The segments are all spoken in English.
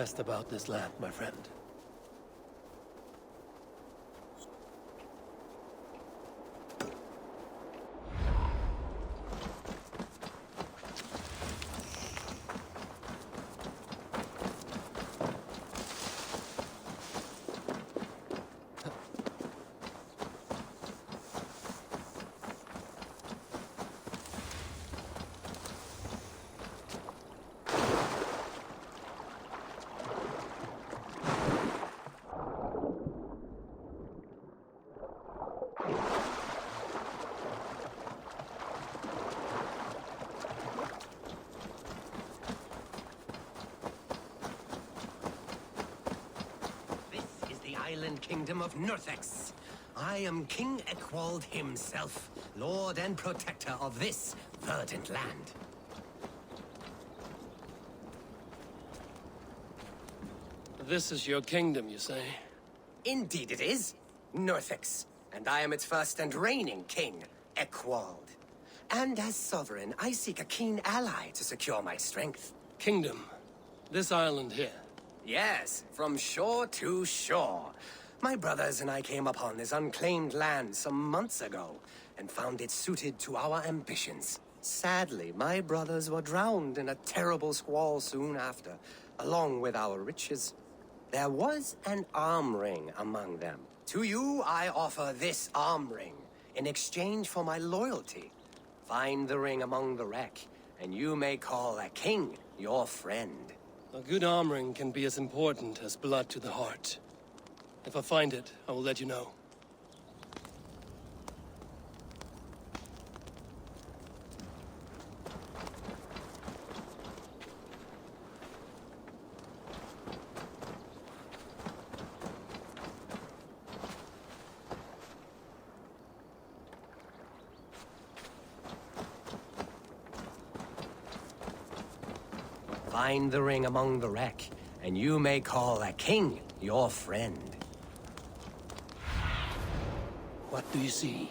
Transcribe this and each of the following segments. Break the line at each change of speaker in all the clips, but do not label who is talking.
best about this land, my friend.
Island kingdom of Nurthex. I am King Eckwald himself, lord and protector of this verdant land.
This is your kingdom, you say?
Indeed it is. Nurthex. And I am its first and reigning king, Eckwald. And as sovereign, I seek a keen ally to secure my strength.
Kingdom. This island here.
Yes, from shore to shore. My brothers and I came upon this unclaimed land some months ago, and found it suited to our ambitions. Sadly, my brothers were drowned in a terrible squall soon after, along with our riches. There was an arm ring among them. To you, I offer this arm ring, in exchange for my loyalty. Find the ring among the wreck, and you may call a king your friend.
A good arm ring can be as important as blood to the heart. If I find it, I will let you know.
Find the ring among the wreck, and you may call a king your friend.
What do you see?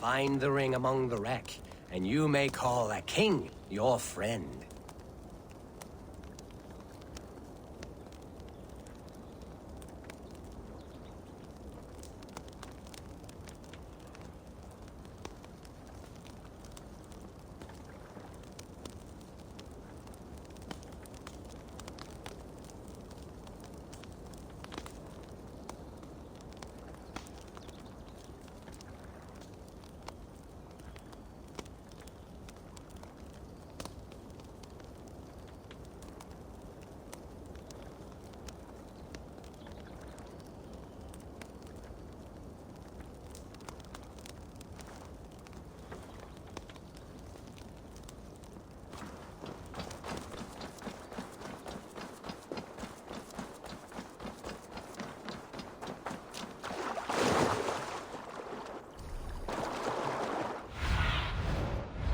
Find the ring among the wreck, and you may call a king your friend.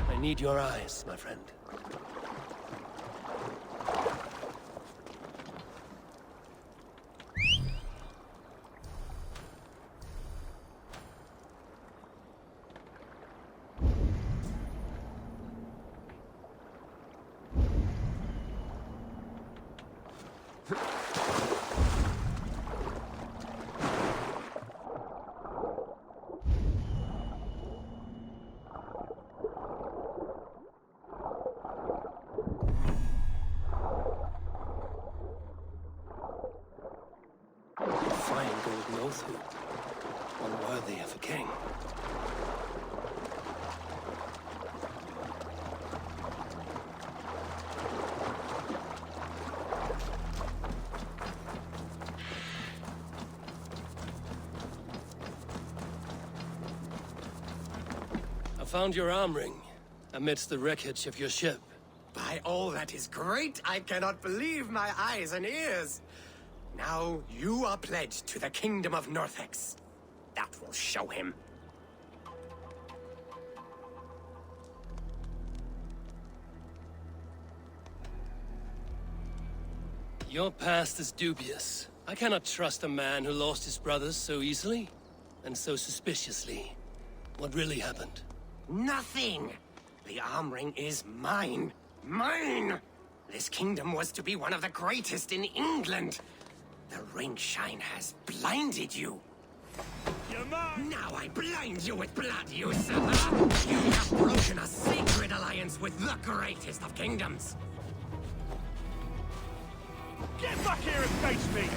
I need your eyes, my friend. Fine golden oath hoop, unworthy of a king. found your arm ring amidst the wreckage of your ship.
By all that is great, I cannot believe my eyes and ears. Now you are pledged to the Kingdom of Northex. That will show him.
Your past is dubious. I cannot trust a man who lost his brothers so easily and so suspiciously. What really happened?
Nothing! The arm ring is mine. Mine! This kingdom was to be one of the greatest in England. The ring shine has blinded you.
You're mine!
Now I blind you with blood, you usurper! You have broken a sacred alliance with the greatest of kingdoms.
Get back here and face me!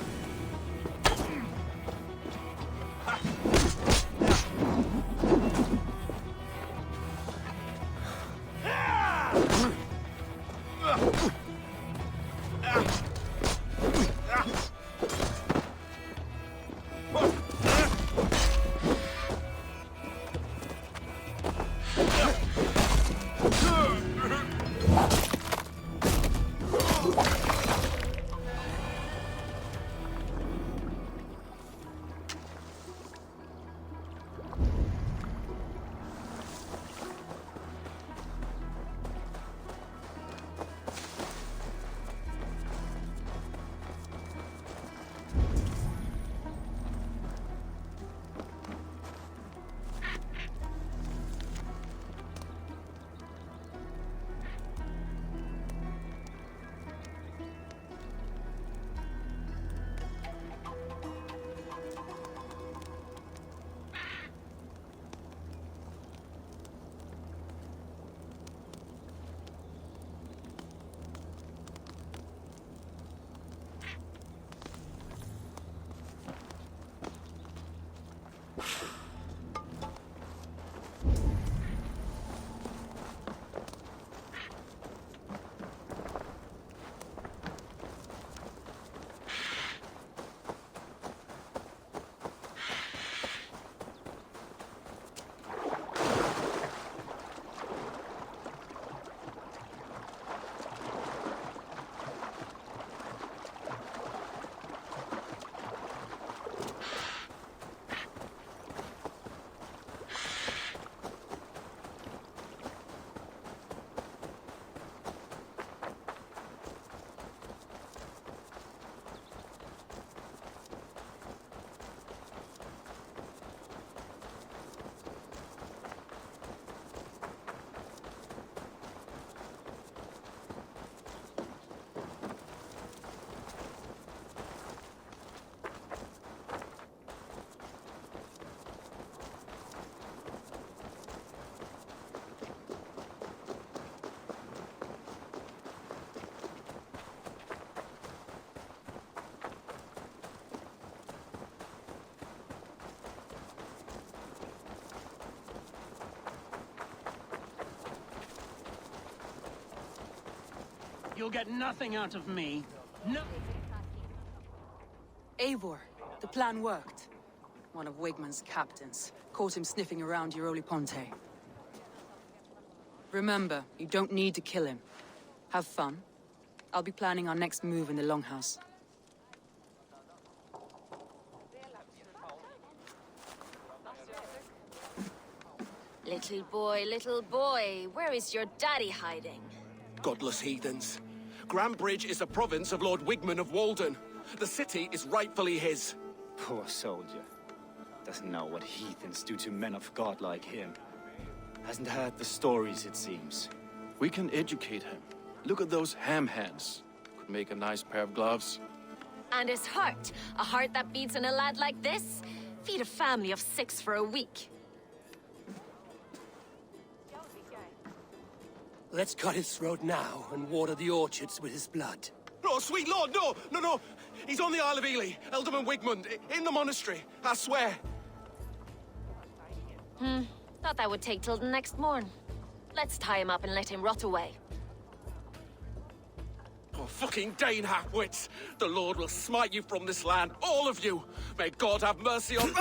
You'll get nothing out of me. No.
Eivor, the plan worked. One of Wigman's captains caught him sniffing around Euroli Ponte. Remember, you don't need to kill him. Have fun. I'll be planning our next move in the Longhouse.
Little boy, where is your daddy hiding?
Godless heathens. Grambridge is a province of Lord Wigman of Walden. The city is rightfully his.
Poor soldier. Doesn't know what heathens do to men of God like him. Hasn't heard the stories, it seems.
We can educate him. Look at those ham hands. Could make a nice pair of gloves.
And his heart, a heart that beats in a lad like this? Feed a family of 6 for a week.
Let's cut his throat now and water the orchards with his blood.
Oh, sweet lord, no, no, no. He's on the Isle of Ely, Ealdorman Wigmund, in the monastery, I swear.
Thought that would take till the next morn. Let's tie him up and let him rot away.
Oh, fucking Dane half-wits. The Lord will smite you from this land, all of you. May God have mercy on...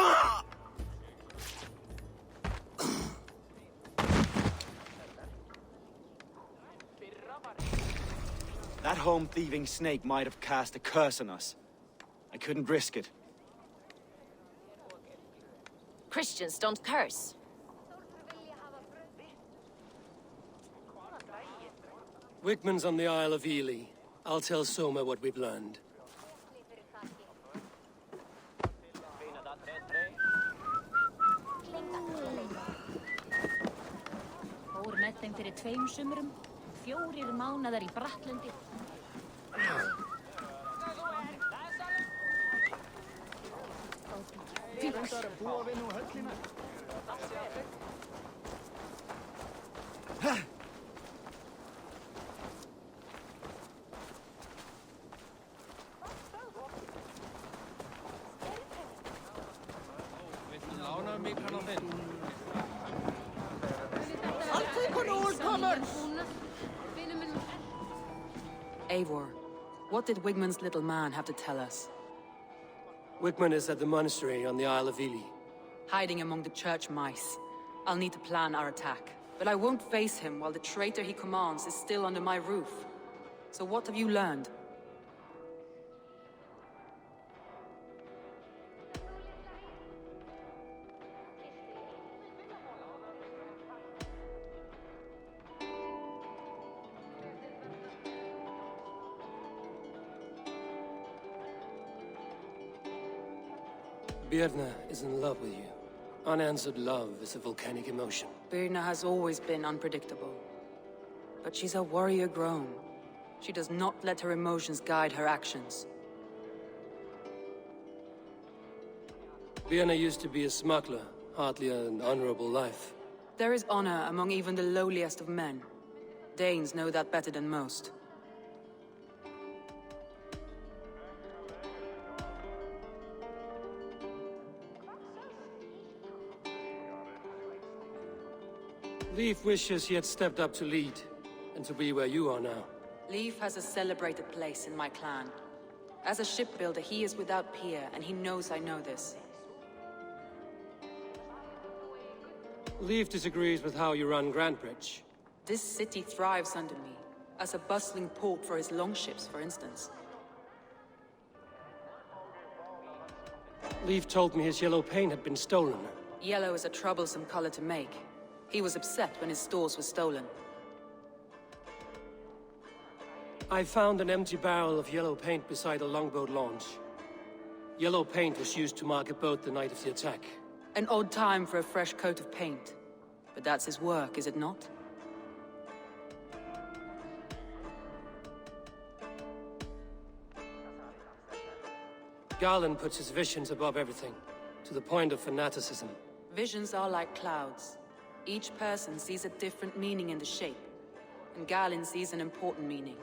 That home-thieving snake might have cast a curse on us. I couldn't risk it.
Christians don't curse.
Wigman's on the Isle of Ely. I'll tell Soma what we've learned.
Fór með þeim fyrir 2 sumrum, 4 mánaðar í Brattlundi.
Eivor, what did Wigman's little man have to tell us?
Wigman is at the monastery on the Isle of Ely.
Hiding among the church mice. I'll need to plan our attack. But I won't face him while the traitor he commands is still under my roof. So what have you learned?
Birna is in love with you. Unanswered love is a volcanic emotion.
Birna has always been unpredictable. But she's a warrior grown. She does not let her emotions guide her actions.
Birna used to be a smuggler, hardly an honorable life.
There is honor among even the lowliest of men. Danes know that better than most.
Leif wishes he had stepped up to lead, and to be where you are now.
Leif has a celebrated place in my clan. As a shipbuilder, he is without peer, and he knows I know this.
Leif disagrees with how you run Grantbridge.
This city thrives under me, as a bustling port for his longships, for instance.
Leif told me his yellow paint had been stolen.
Yellow is a troublesome color to make. He was upset when his stores were stolen.
I found an empty barrel of yellow paint beside a longboat launch. Yellow paint was used to mark a boat the night of the attack.
An odd time for a fresh coat of paint. But that's his work, is it not?
Garland puts his visions above everything, to the point of fanaticism.
Visions are like clouds. Each person sees a different meaning in the shape, and Galen sees an important meaning.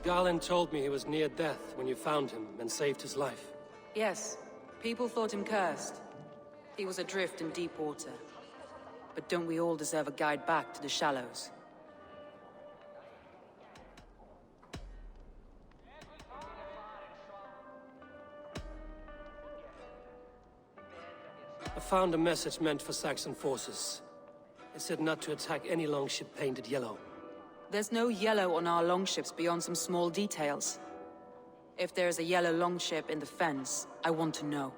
Garland told me he was near death when you found him and saved his life.
Yes, people thought him cursed. He was adrift in deep water. But don't we all deserve a guide back to the shallows?
I found a message meant for Saxon forces. It said not to attack any longship painted yellow.
There's no yellow on our longships beyond some small details. If there's a yellow longship in the fens, I want to know.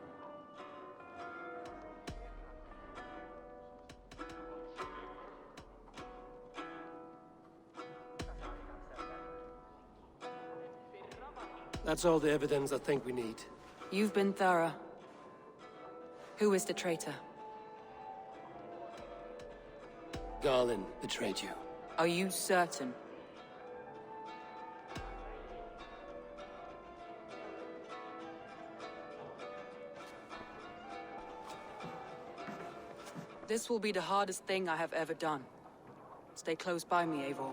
That's all the evidence I think we need.
You've been thorough. Who is the traitor?
Garland betrayed you.
Are you certain? This will be the hardest thing I have ever done. Stay close by me, Eivor.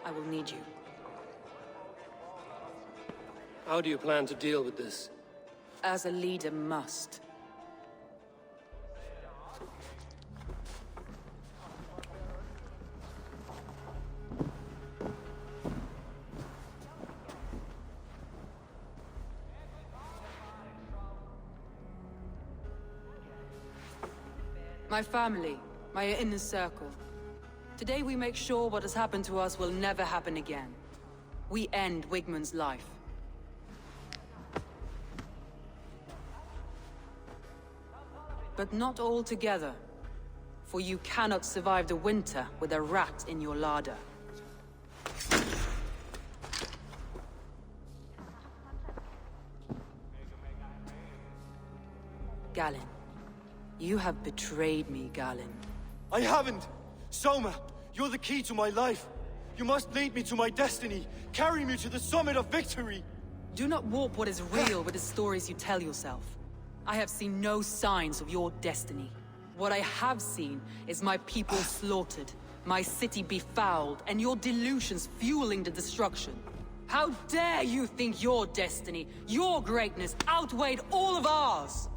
I will need you.
How do you plan to deal with this?
As a leader must. My family, my inner circle. Today we make sure what has happened to us will never happen again. We end Wigmund's life. But not all together. For you cannot survive the winter with a rat in your larder. Galen. You have betrayed me, Galen.
I haven't! Soma, you're the key to my life. You must lead me to my destiny. Carry me to the summit of victory.
Do not warp what is real with the stories you tell yourself. I have seen no signs of your destiny. What I have seen is my people slaughtered, my city befouled, and your delusions fueling the destruction. How dare you think your destiny, your greatness, outweighed all of ours?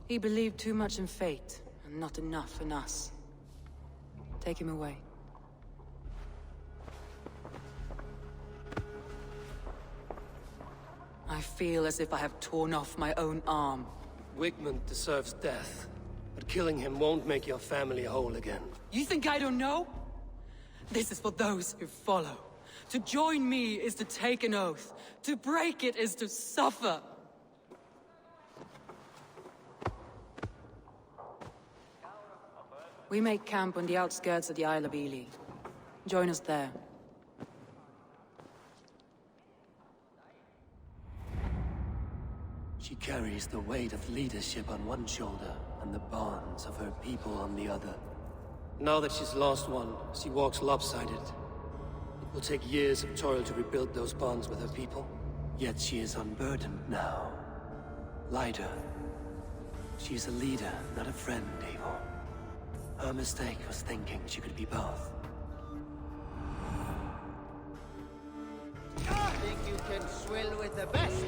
He believed too much in fate, and not enough in us. Take him away. I feel as if I have torn off my own arm.
Wigmund deserves death, but killing him won't make your family whole again.
You think I don't know? This is for those who follow. To join me is to take an oath. To break it is to suffer. We make camp on the outskirts of the Isle of Ely. Join us there.
She carries the weight of leadership on one shoulder and the bonds of her people on the other. Now that she's lost one, she walks lopsided. It will take years of toil to rebuild those bonds with her people. Yet she is unburdened now. Lighter. She is a leader, not a friend, Eivor. Her mistake was thinking she could be both.
Think you can swill with the best?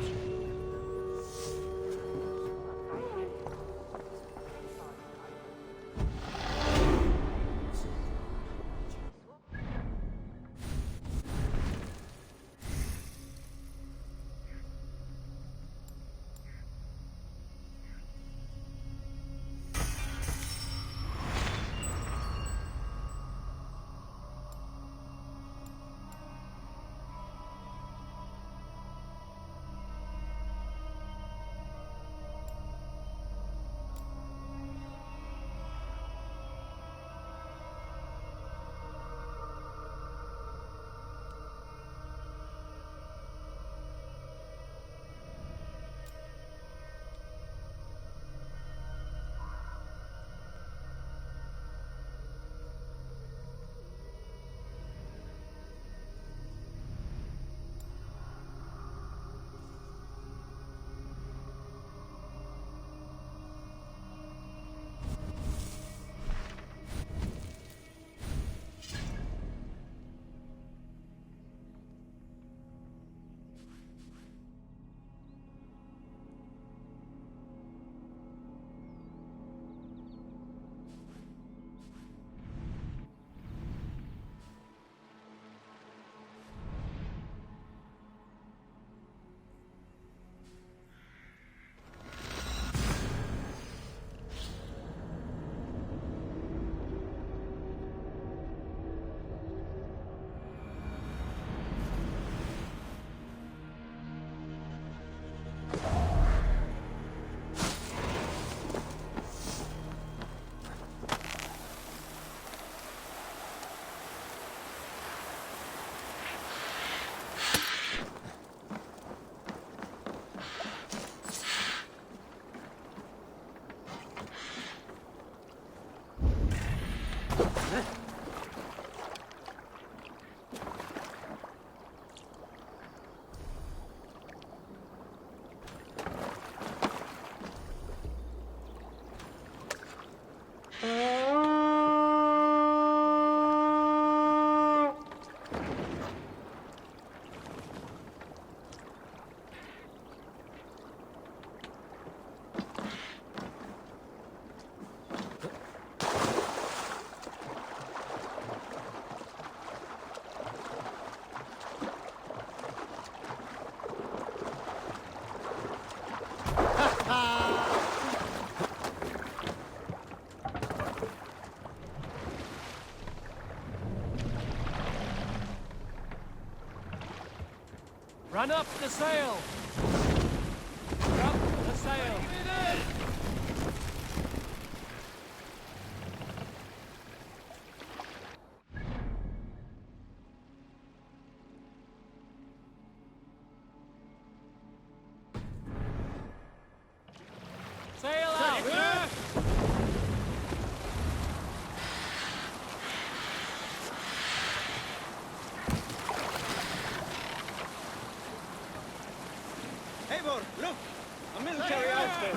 Run up the sail! Up the sail! Sail out!
Eivor, look! A military outfit!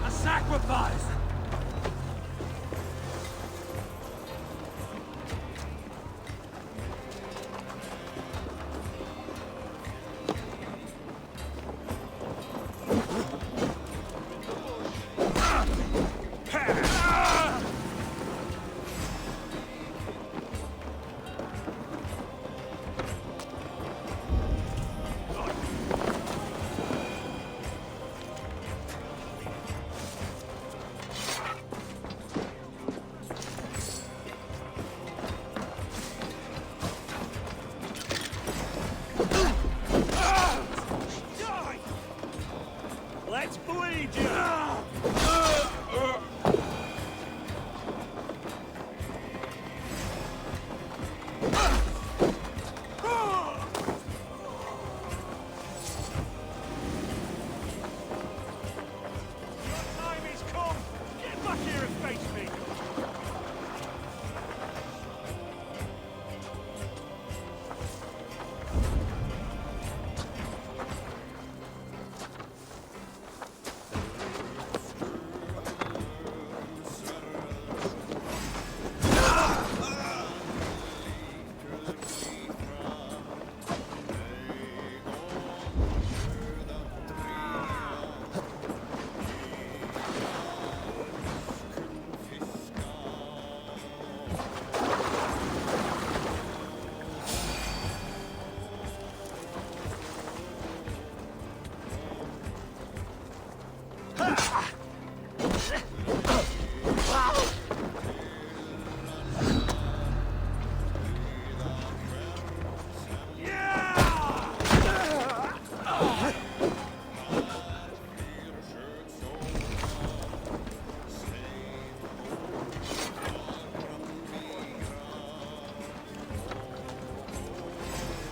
A sacrifice! Let's bleed you! Your time is come! Get back here and face me!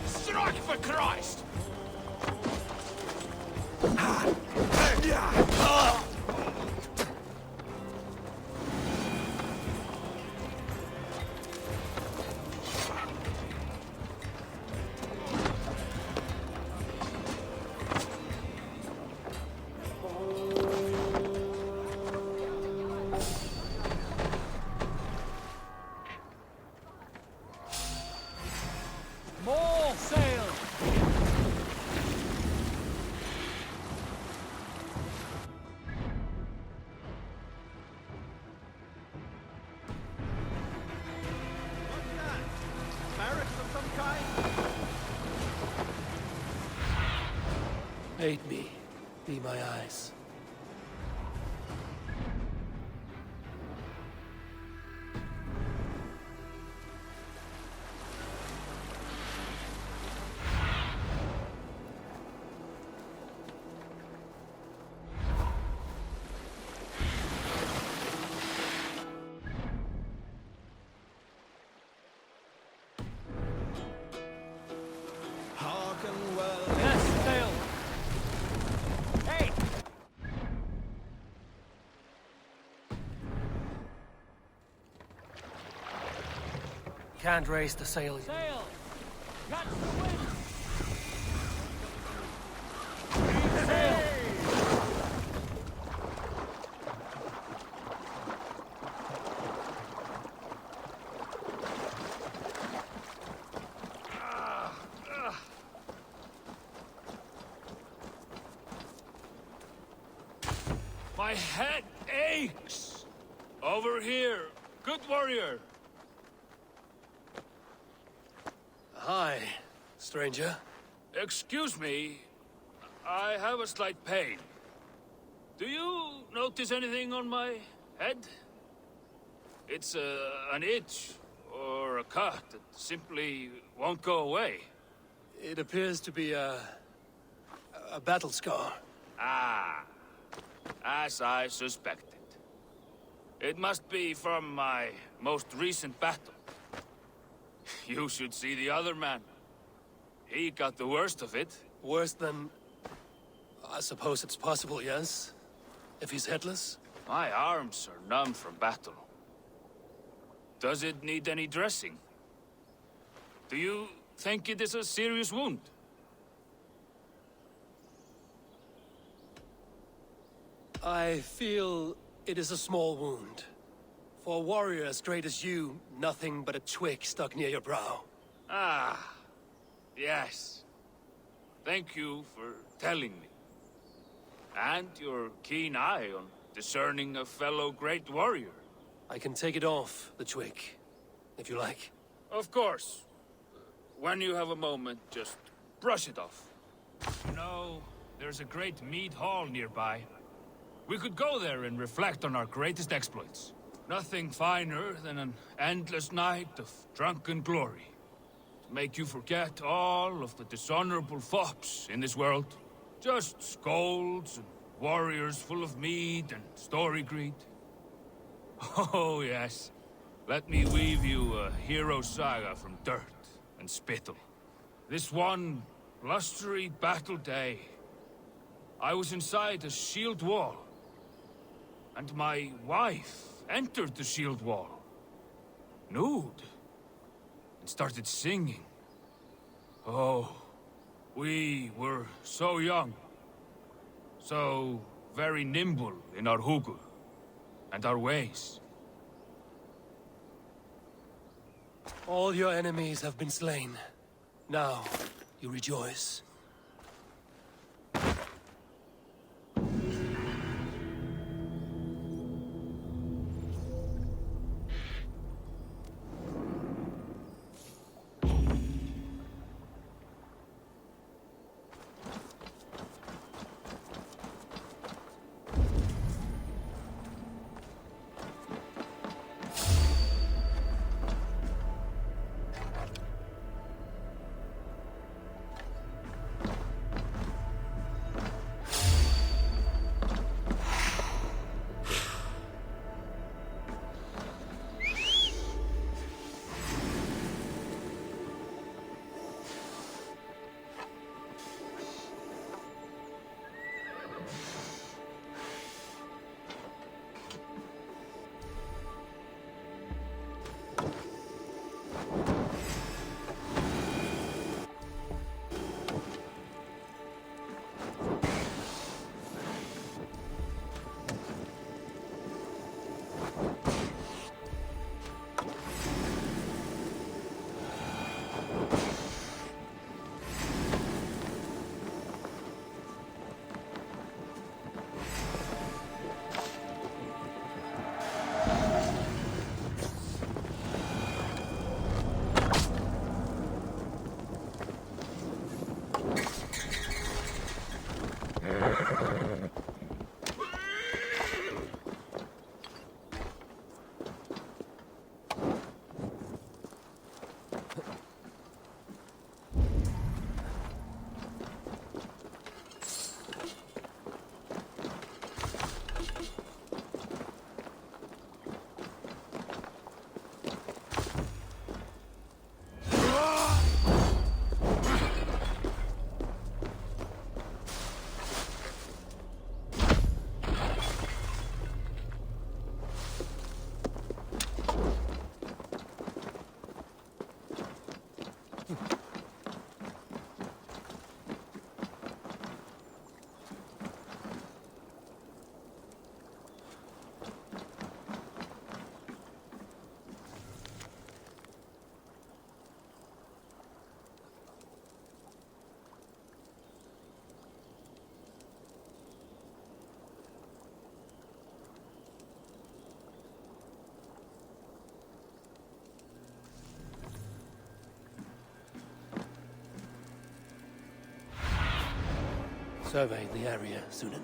Strike for Christ! More sail!
What's that? Barracks of some kind?
Aid me. Be my eyes.
Hearken well.
Yes, sail! Hey!
Can't raise the sail.
Sail! Catch the wind! Sail! My head aches! Over here! Good warrior!
Hi, stranger.
Excuse me, I have a slight pain. Do you notice anything on my head? It's an itch or a cut that simply won't go away.
It appears to be a battle scar.
Ah, as I suspected. It must be from my most recent battle. You should see the other man. He got the worst of it.
Worse than... I suppose it's possible, yes? If he's headless?
My arms are numb from battle. Does it need any dressing? Do you think it is a serious wound?
I feel it is a small wound. For a warrior as great as you, nothing but a twig stuck near your brow.
Ah, yes. Thank you for telling me. And your keen eye on discerning a fellow great warrior.
I can take it off, the twig, if you like.
Of course. When you have a moment, just brush it off. You know, there's a great mead hall nearby. We could go there and reflect on our greatest exploits. Nothing finer than an endless night of drunken glory. To make you forget all of the dishonorable fops in this world. Just scolds and warriors full of mead and story greed. Oh, yes. Let me weave you a hero saga from dirt and spittle. This one blustery battle day, I was inside a shield wall. And my wife entered the shield wall, nude, and started singing. Oh, we were so young, so very nimble in our hugul and our ways.
All your enemies have been slain. Now, you rejoice. surveyed the area, Sunan?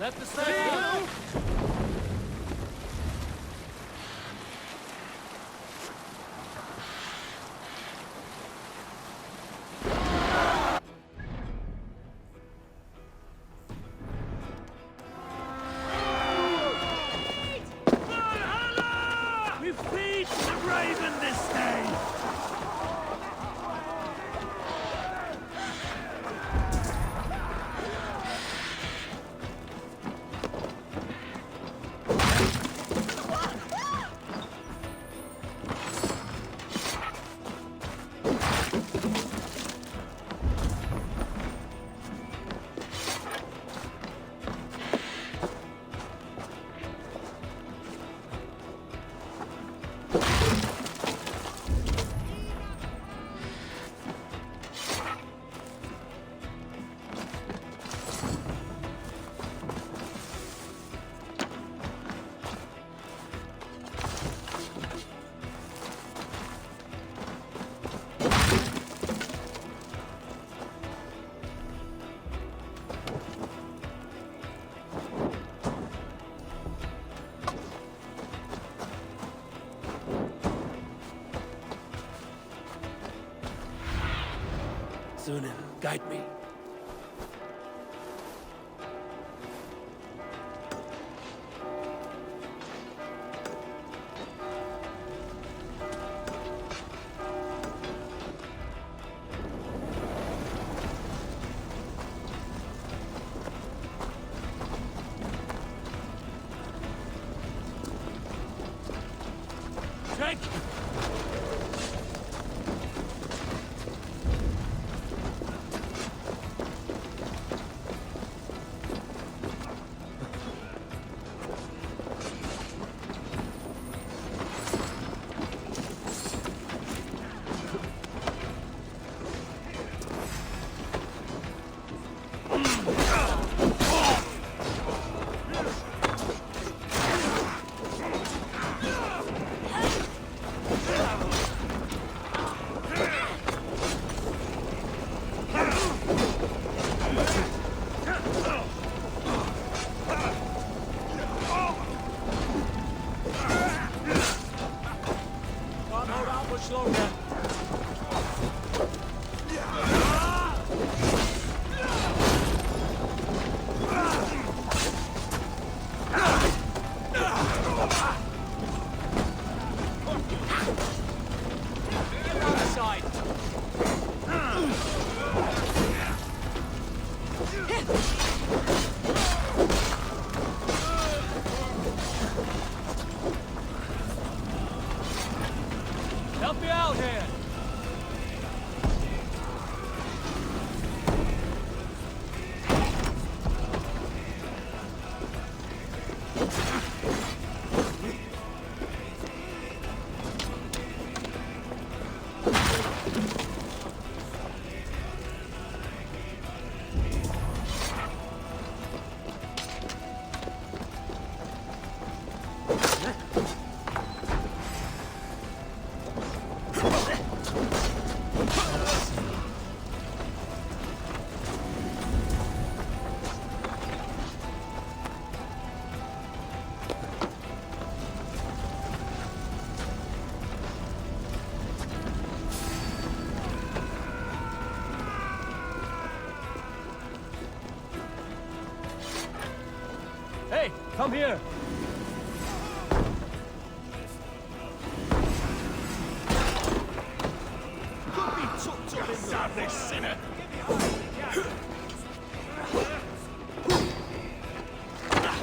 Let the sail!
Valhalla! We feed the raven this day!
Thunin, guide me.
Check!
Can't hold out much longer. Get on the side. Help me out here. Hey, come here. Could be tucked up inside this sinner.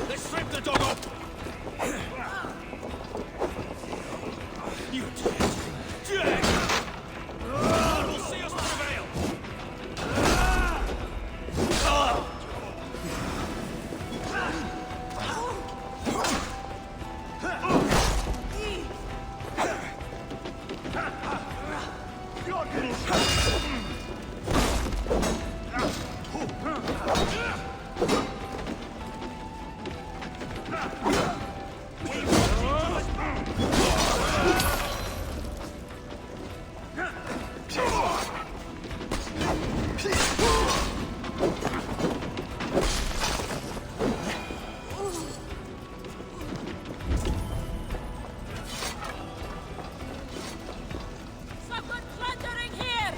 Let's strip the dog up. You dead. God will see us prevail.
Someone plundering here!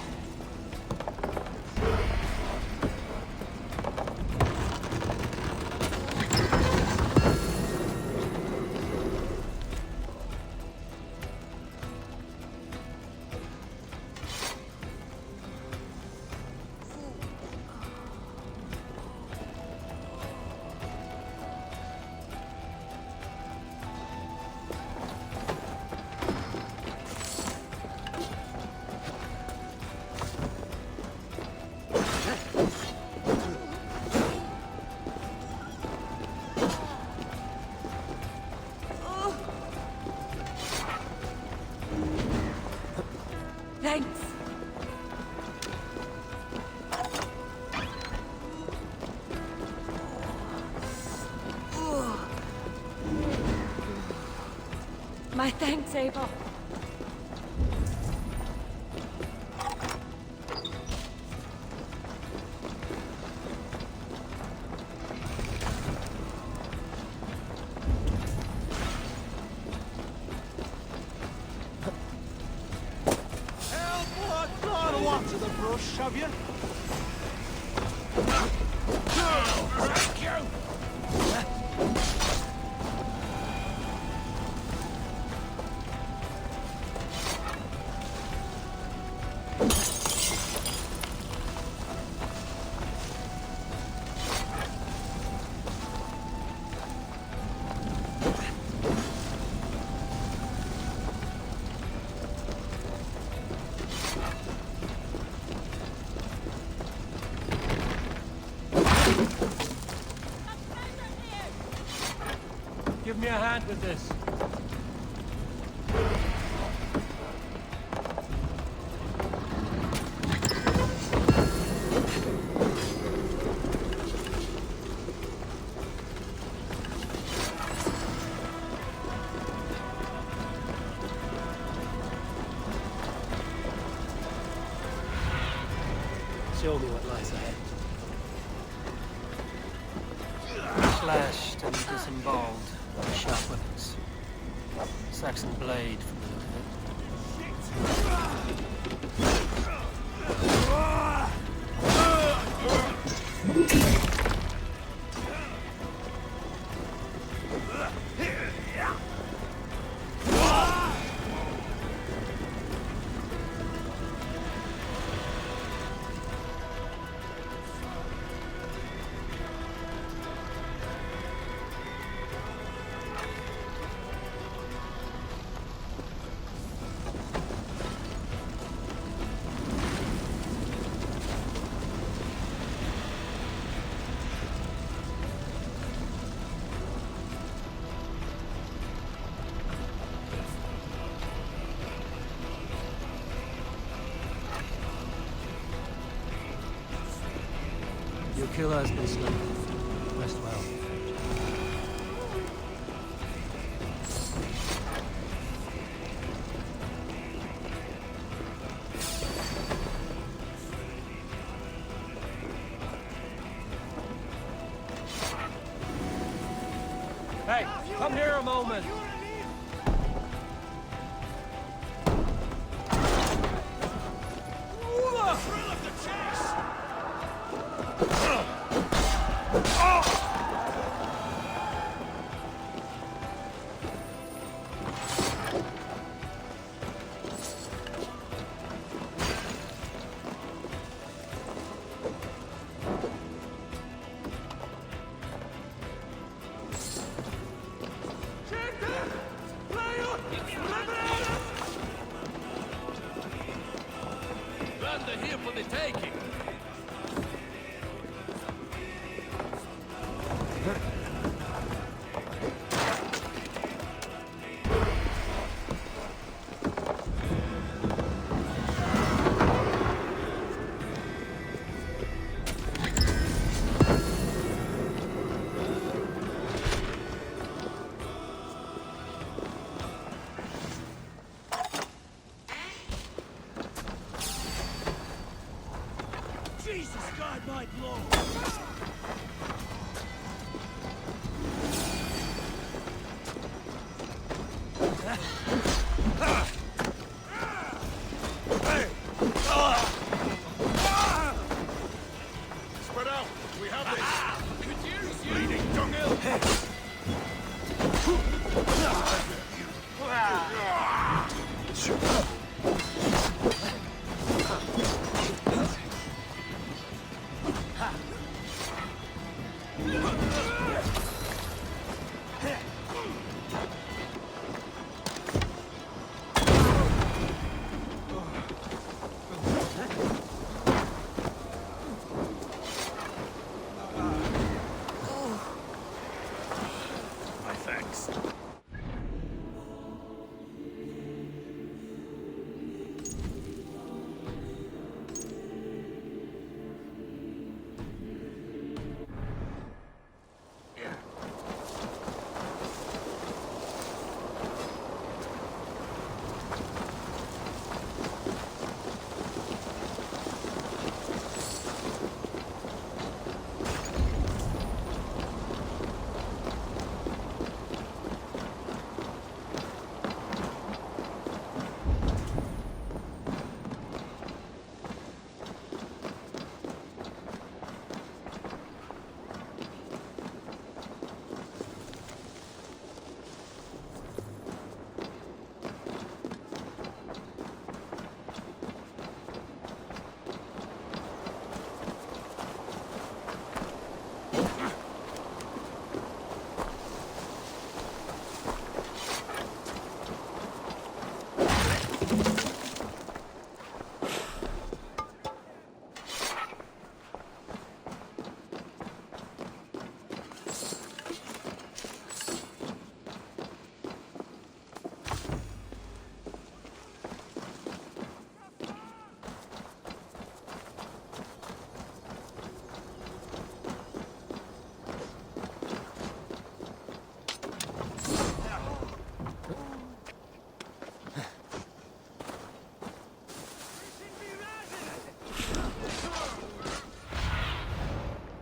Thanks. My thanks, Abel.
Help! What?
Got a lot to the brush, have you?
Thank you!
Give me a hand with this.
Show me what lies ahead. Slashed and disemboweled by sharp weapons. Saxon blade from the head. Your killer has been slain. Rest well.
Hey, come here a moment.
Thrill of the chase! Thunder here for the taking! Jesus, God, my Lord! Spread out! We have this! Could use you! Bleeding dunghill!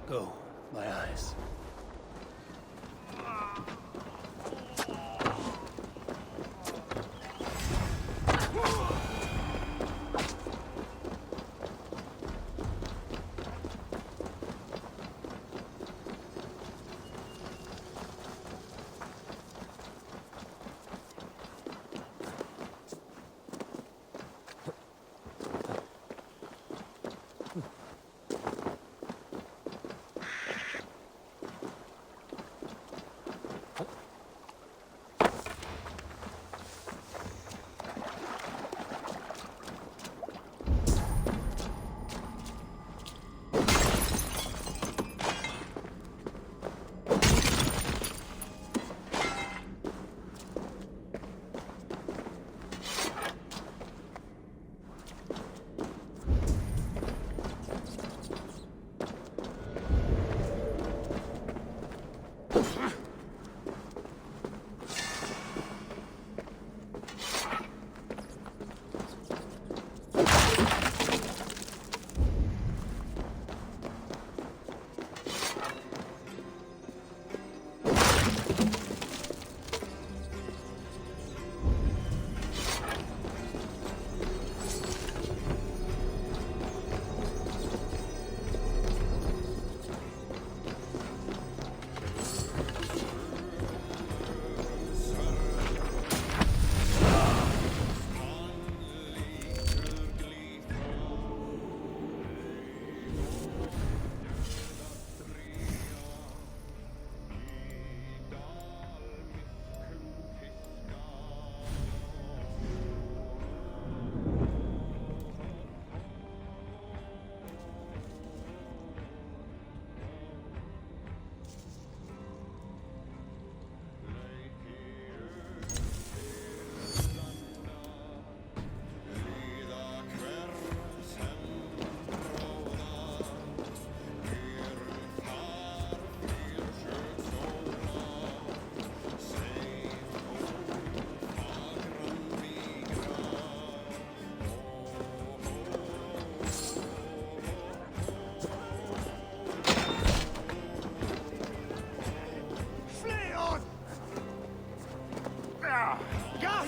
Go, my eyes.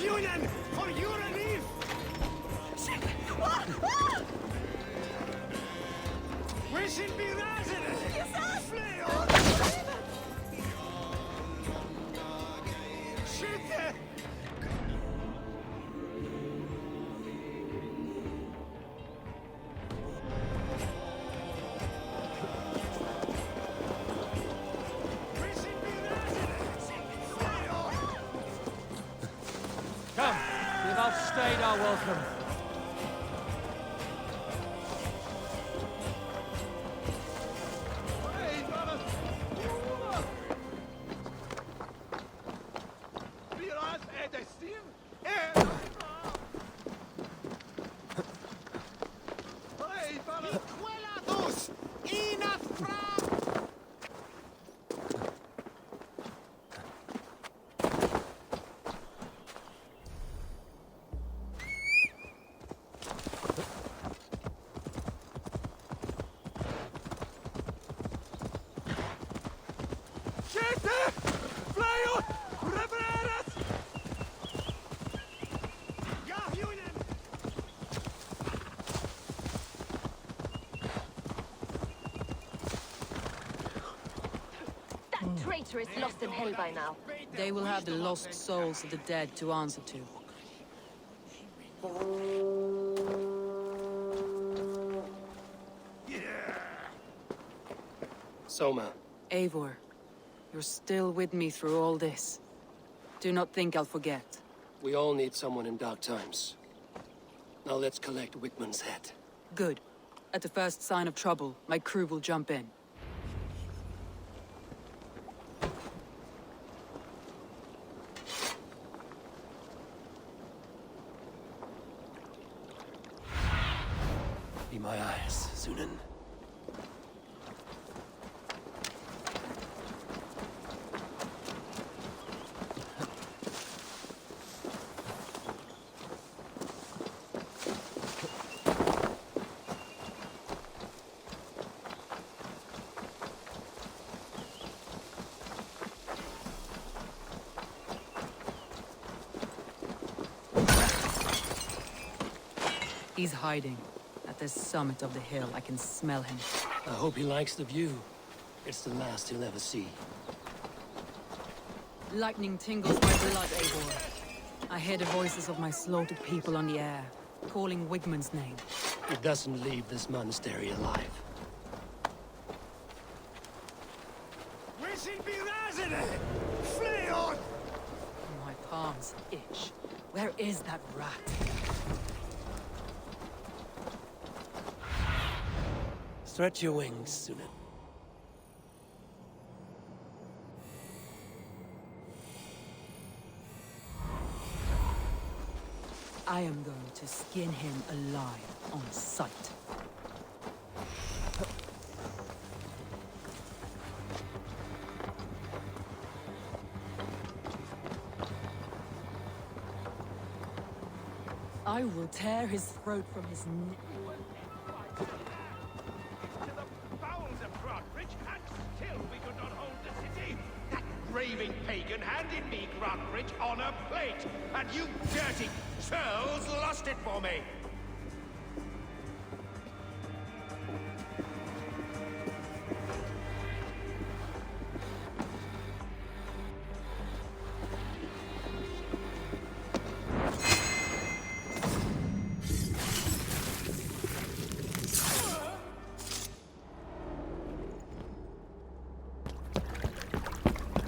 Union for your relief! We should be resident! Flee on! Shoot!
Come, we've outstayed our welcome.
Traitor is lost in hell by now.
They will have the lost souls of the dead to answer to.
Soma.
Eivor, you're still with me through all this. Do not think I'll forget.
We all need someone in dark times. Now let's collect Wickman's head.
Good. At the first sign of trouble, my crew will jump in.
Be my eyes, Sunan.
He's hiding. At the summit of the hill, I can smell him.
I hope he likes the view. It's the last he'll ever see.
Lightning tingles my blood, Eivor. I hear the voices of my slaughtered people on the air, calling Wigmund's name.
He doesn't leave this monastery alive.
Flee on!
My palms itch. Where is that rat?
Stretch your wings, Sunan.
I am going to skin him alive on sight. I will tear his throat from his neck.
To the bowels of Grantbridge, and still we could not hold the city. That raving pagan handed me Grantbridge on a plate, and you dirty churls lost it for me.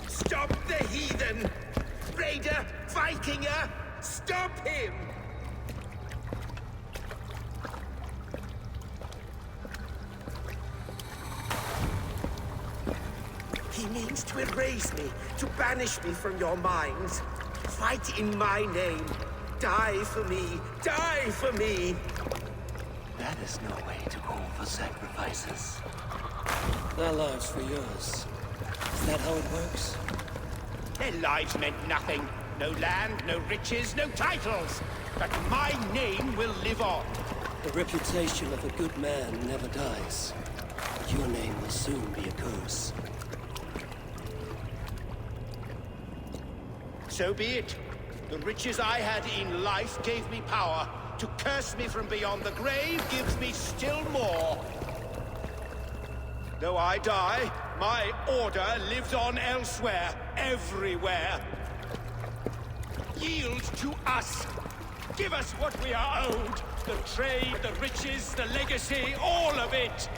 Stop the heathen! Raider! Vikinger! Stop him! He means to erase me, to banish me from your minds. Fight in my name. Die for me! Die for me!
That is no way to call for sacrifices. Their lives for yours. Is that how it works?
Their lives meant nothing. No land, no riches, no titles. But my name will live on.
The reputation of a good man never dies. But your name will soon be a curse.
So be it. The riches I had in life gave me power. To curse me from beyond the grave gives me still more. Though I die, my order lives on elsewhere, everywhere. Yield to us. Give us what we are owed. The trade, the riches, the legacy, all of it.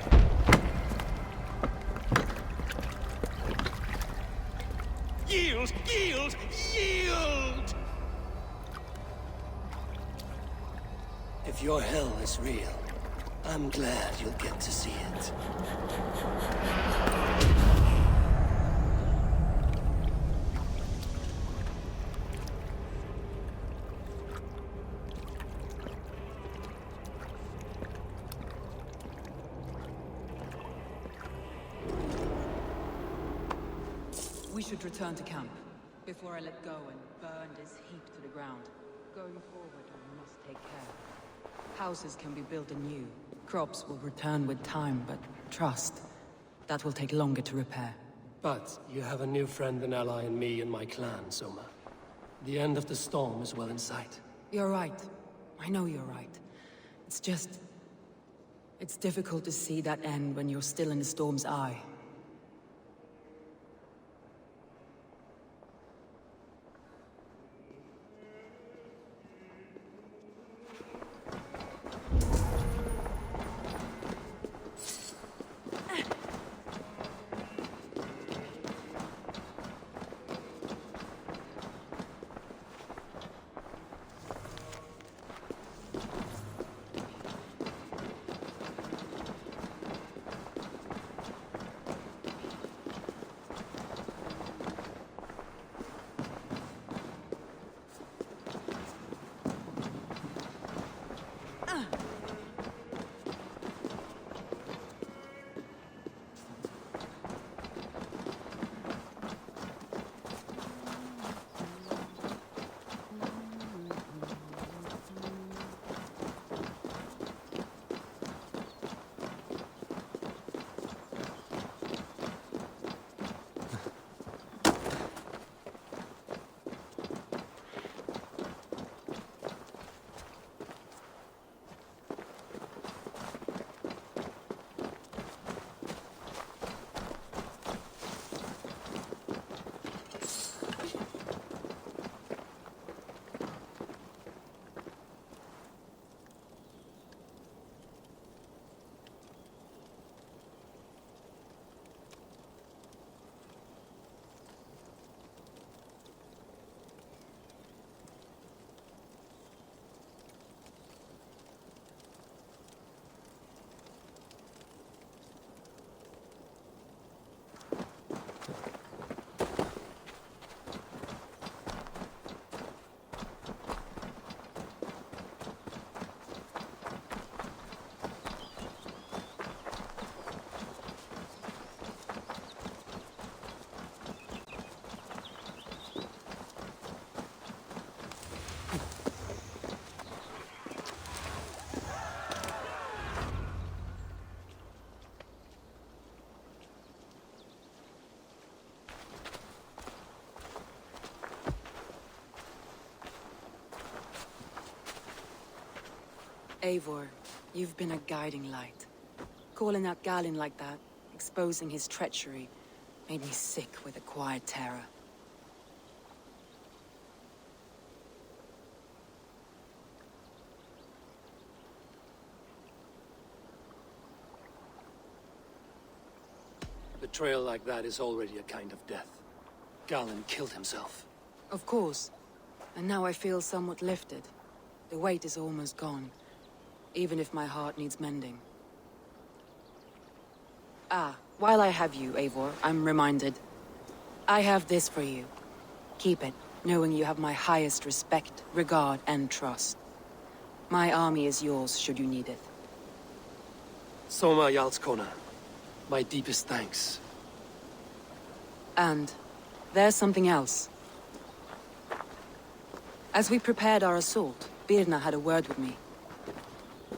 Yield, yield, yield!
If your hell is real, I'm glad you'll get to see it.
We should return to camp, before I let go and burn this heap to the ground. Going forward, I must take care. Houses can be built anew. Crops will return with time, but trust, that will take longer to repair.
But you have a new friend and ally in me and my clan, Soma. The end of the storm is well in sight.
You're right. I know you're right. It's just... it's difficult to see that end when you're still in the storm's eye. Eivor, you've been a guiding light. Calling out Galinn like that, exposing his treachery, made me sick with a quiet terror.
Betrayal like that is already a kind of death. Galinn killed himself.
Of course. And now I feel somewhat lifted. The weight is almost gone, even if my heart needs mending. Ah, while I have you, Eivor, I'm reminded. I have this for you. Keep it, knowing you have my highest respect, regard, and trust. My army is yours, should you need it.
Soma Jarlskona, my deepest thanks.
And there's something else. As we prepared our assault, Birna had a word with me.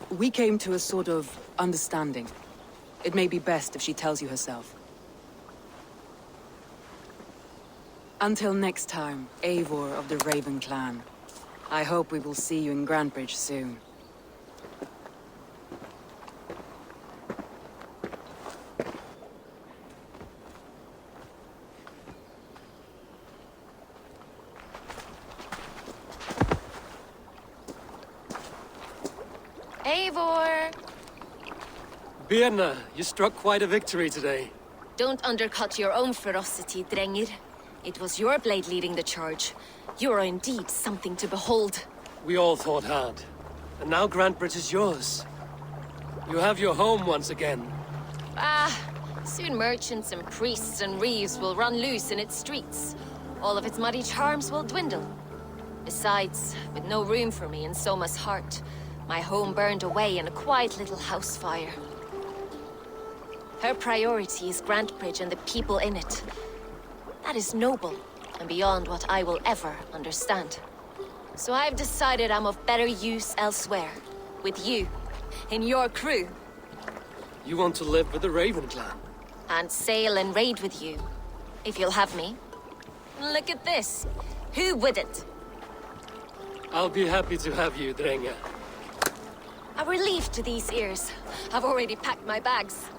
We came to a sort of understanding. It may be best if she tells you herself. Until next time, Eivor of the Raven Clan. I hope we will see you in Grantebridge soon.
Eivor!
Birna, you struck quite a victory today.
Don't undercut your own ferocity, Drengir. It was your blade leading the charge. You are indeed something to behold.
We all fought hard. And now Grantebridge is yours. You have your home once again.
Soon merchants and priests and reeves will run loose in its streets. All of its muddy charms will dwindle. Besides, with no room for me in Soma's heart, my home burned away in a quiet little house fire. Her priority is Grantebridge and the people in it. That is noble, and beyond what I will ever understand. So I've decided I'm of better use elsewhere. With you, in your crew.
You want to live with the Raven Clan?
And sail and raid with you, if you'll have me. Look at this. Who wouldn't?
I'll be happy to have you, Drenga.
A relief to these ears. I've already packed my bags.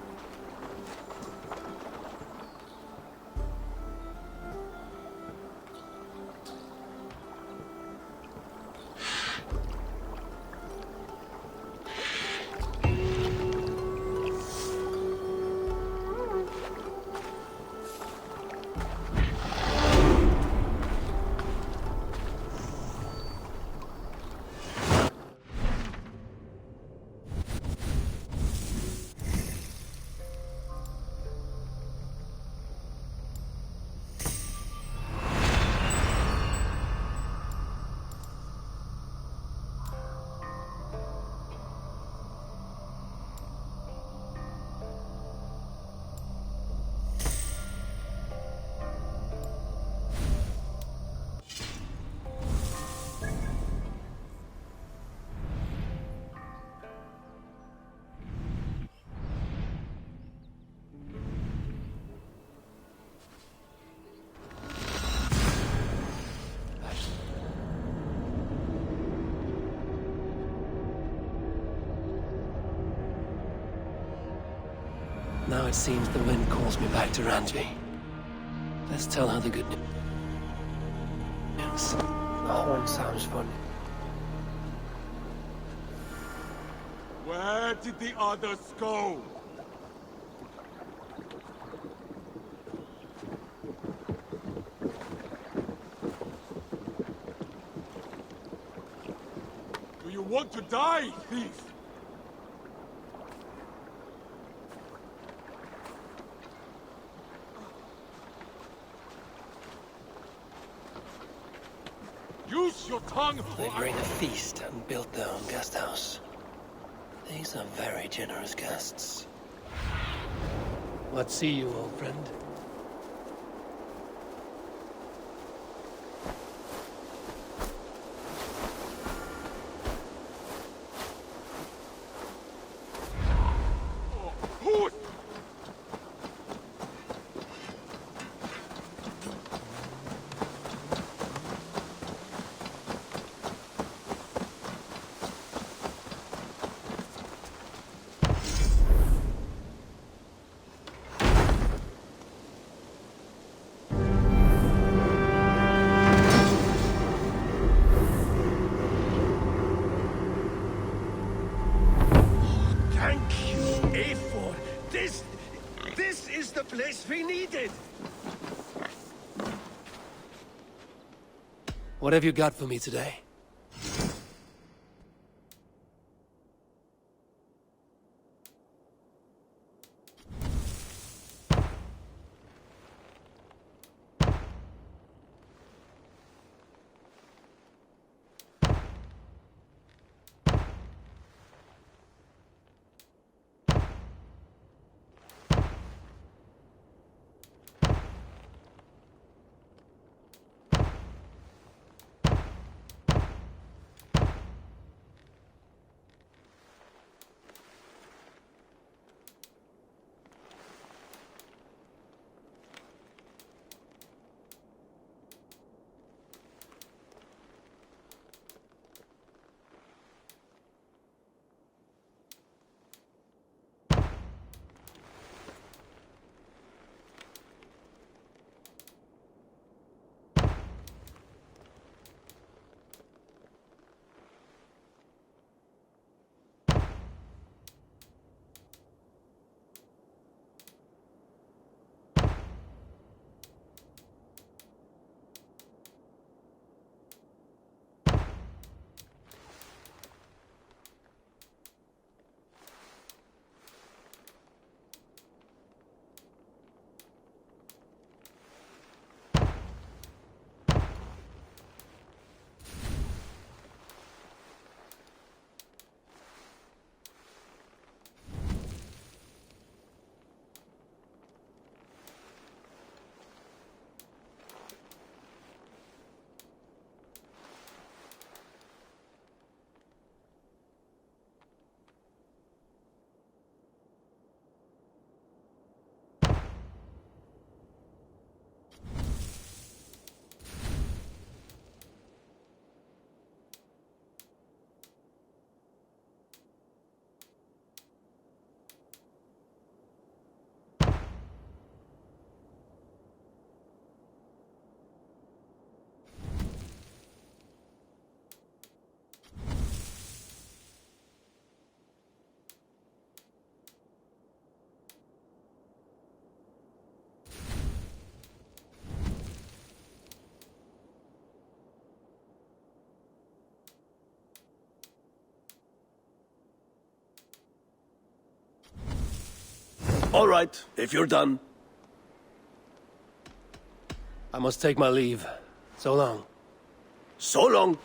Now it seems the wind calls me back to Randvi. Let's tell her the good news. The horn sounds funny.
Where did the others go? Do you want to die, thief? Use your tongue!
They bring a feast and built their own guest house. These are very generous guests. What see you, old friend?
Thank you, Eivor. This is the place we needed.
What have you got for me today?
All right, if you're done.
I must take my leave. So long.
So long.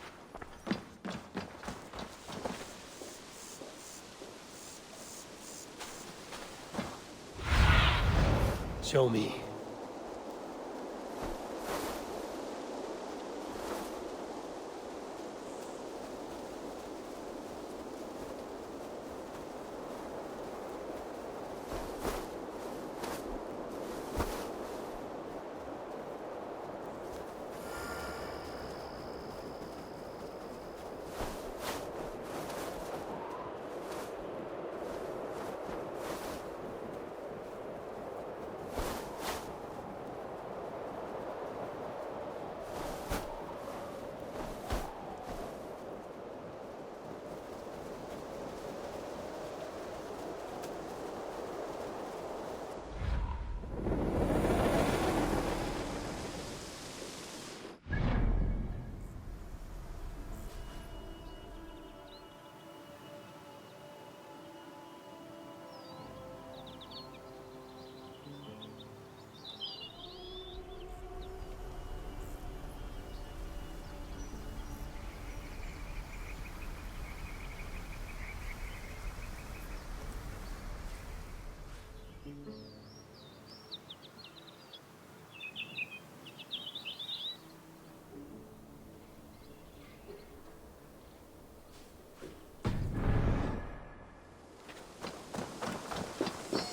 Show me.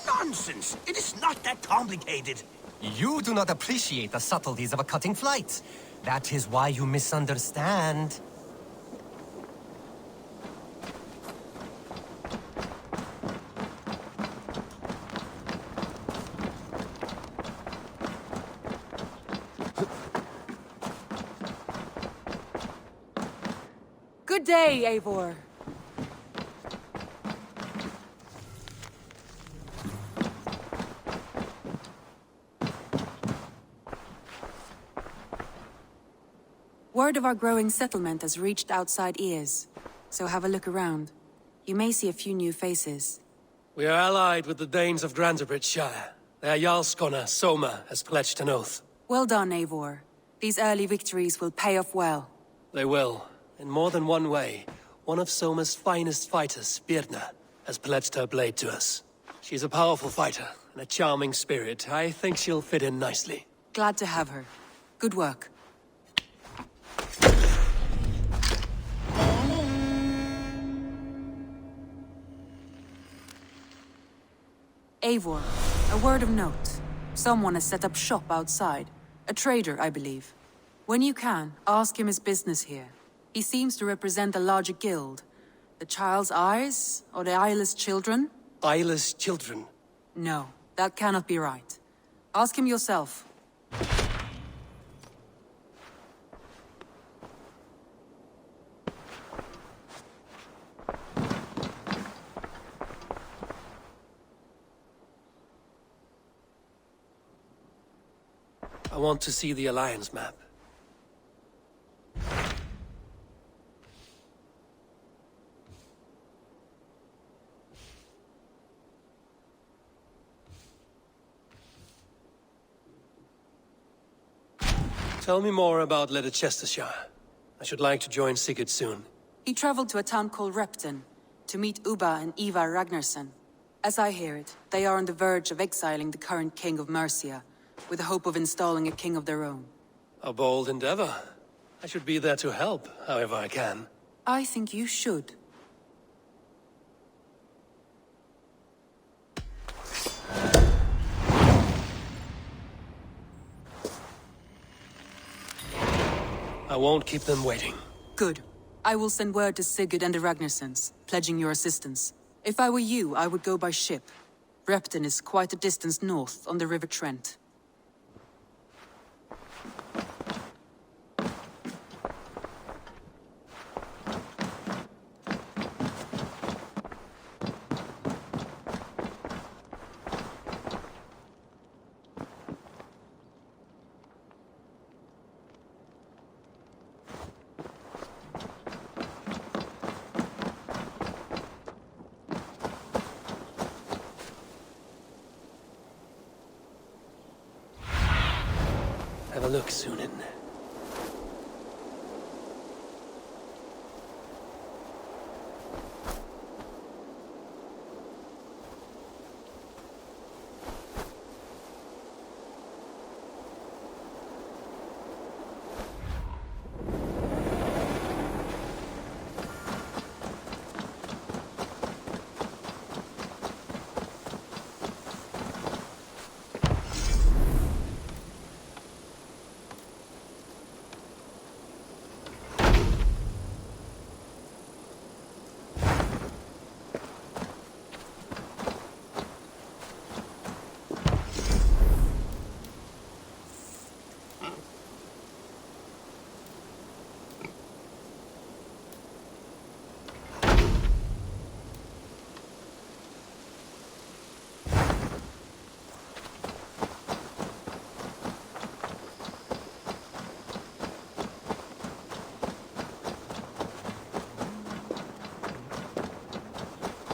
Nonsense! It is not that complicated. You do not appreciate the subtleties of a cutting flight. That is why you misunderstand.
Good day, Eivor. Word of our growing settlement has reached outside ears, so have a look around. You may see a few new faces.
We are allied with the Danes of Shire. Their Jarlskona, Soma, has pledged an oath.
Well done, Eivor. These early victories will pay off well.
They will, in more than one way. One of Soma's finest fighters, Birna, has pledged her blade to us. She's a powerful fighter, and a charming spirit. I think she'll fit in nicely.
Glad to have her. Good work. Eivor, a word of note. Someone has set up shop outside. A trader, I believe. When you can, ask him his business here. He seems to represent a larger guild. The Child's Eyes? Or the Eyeless Children?
Eyeless children?
No, that cannot be right. Ask him yourself.
I want to see the Alliance map. Tell me more about Leicestershire. I should like to join Sigurd soon.
He traveled to a town called Repton to meet Ubba and Ivar Ragnarsson. As I hear it, they are on the verge of exiling the current king of Mercia, with the hope of installing a king of their own.
A bold endeavor. I should be there to help, however I can.
I think you should.
I won't keep them waiting.
Good. I will send word to Sigurd and the Ragnarssons, pledging your assistance. If I were you, I would go by ship. Repton is quite a distance north, on the River Trent.
Have a look, Sunan.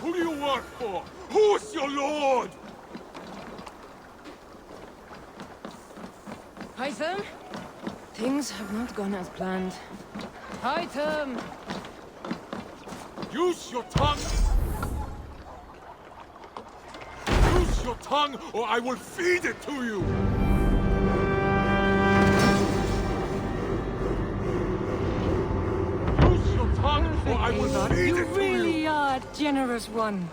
Who do you work for? Who's your lord?
Hytham? Things have not gone as planned. Hytham!
Use your tongue! Use your tongue, or I will feed it to you! Use your tongue, or I will feed it to you!
You really are a generous one.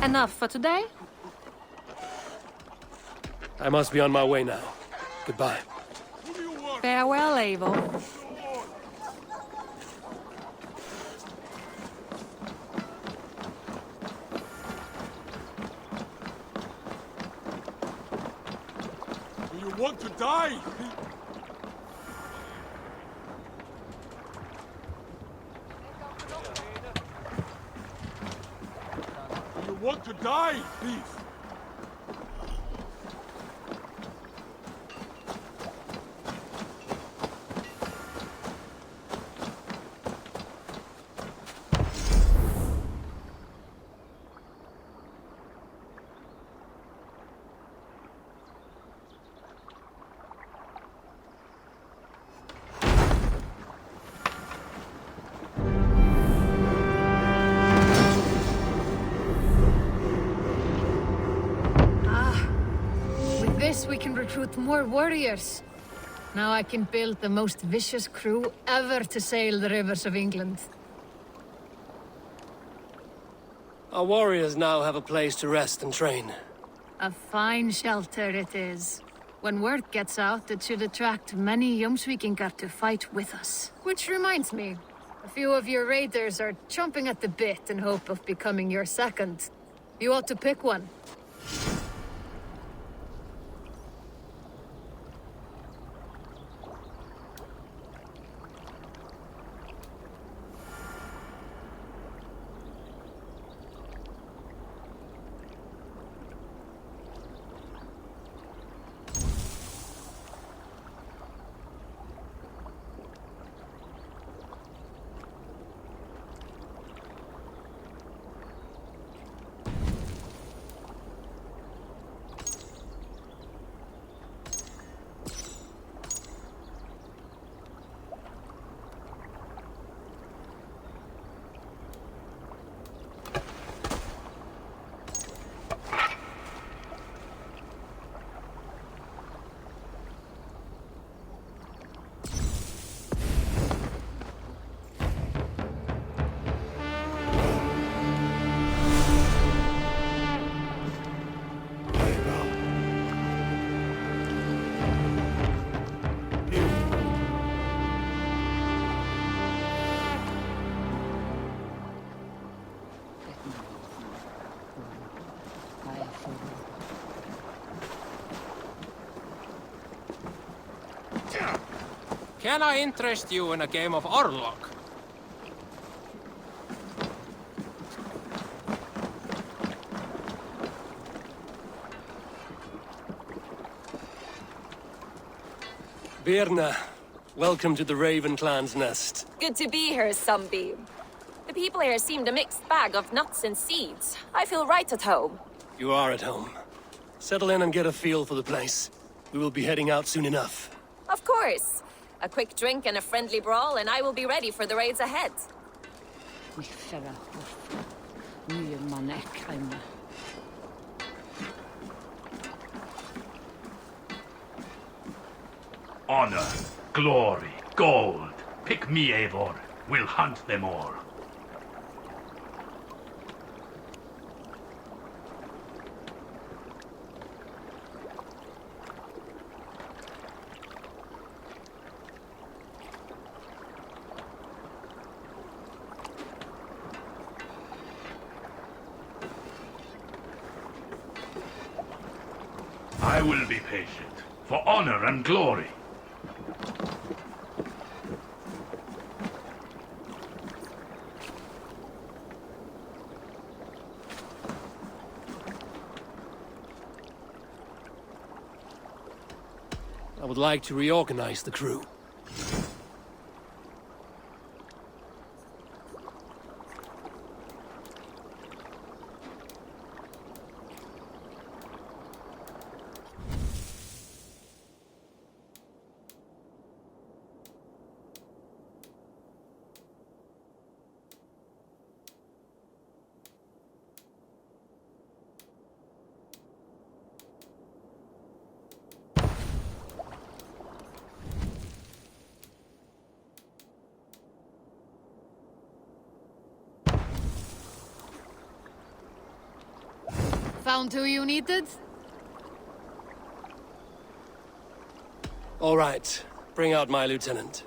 Enough for today?
I must be on my way now. Goodbye.
Farewell, Eivor.
Do you want to die? Do you want to die, please?
We can recruit more warriors. Now I can build the most vicious crew ever to sail the rivers of England.
Our warriors now have a place to rest and train.
A fine shelter it is. When word gets out, it should attract many Jomsvikingar to fight with us. Which reminds me, a few of your raiders are chomping at the bit in hope of becoming your second. You ought to pick one.
Can I interest you in a game of Orlog?
Birna, welcome to the Raven Clan's nest.
Good to be here, Sunbeam. The people here seemed a mixed bag of nuts and seeds. I feel right at home.
You are at home. Settle in and get a feel for the place. We will be heading out soon enough.
Of course. A quick drink and a friendly brawl, and I will be ready for the raids ahead.
Honor, glory, gold. Pick me, Eivor. We'll hunt them all. I will be patient, for honor and glory.
I would like to reorganize the crew.
Found who you needed?
All right. Bring out my lieutenant.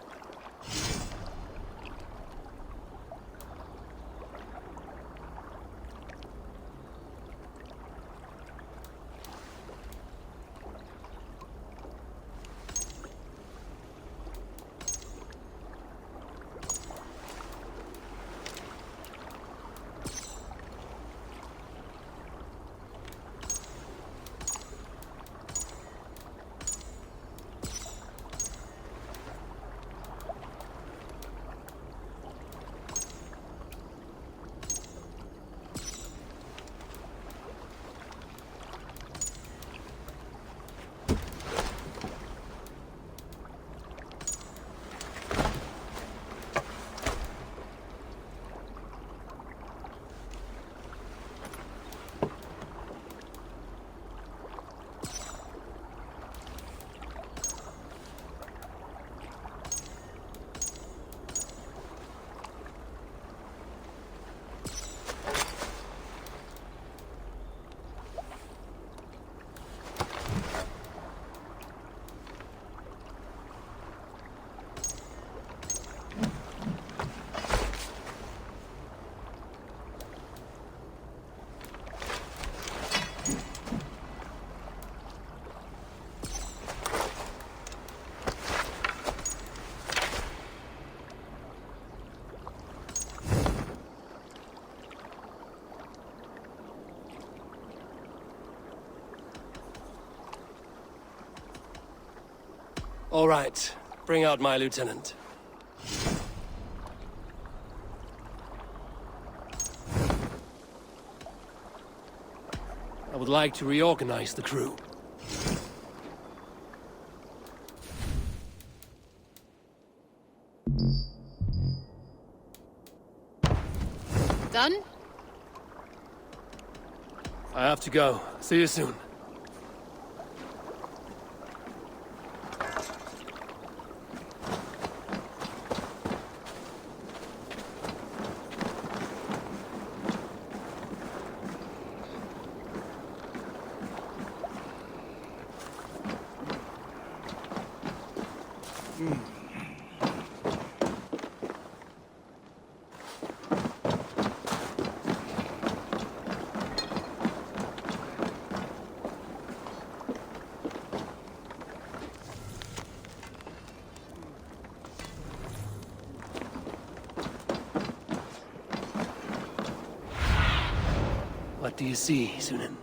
All right. Bring out my lieutenant. I would like to reorganize the crew.
Done?
I have to go. See you soon. What do you see, Sunan?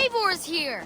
Eivor's here!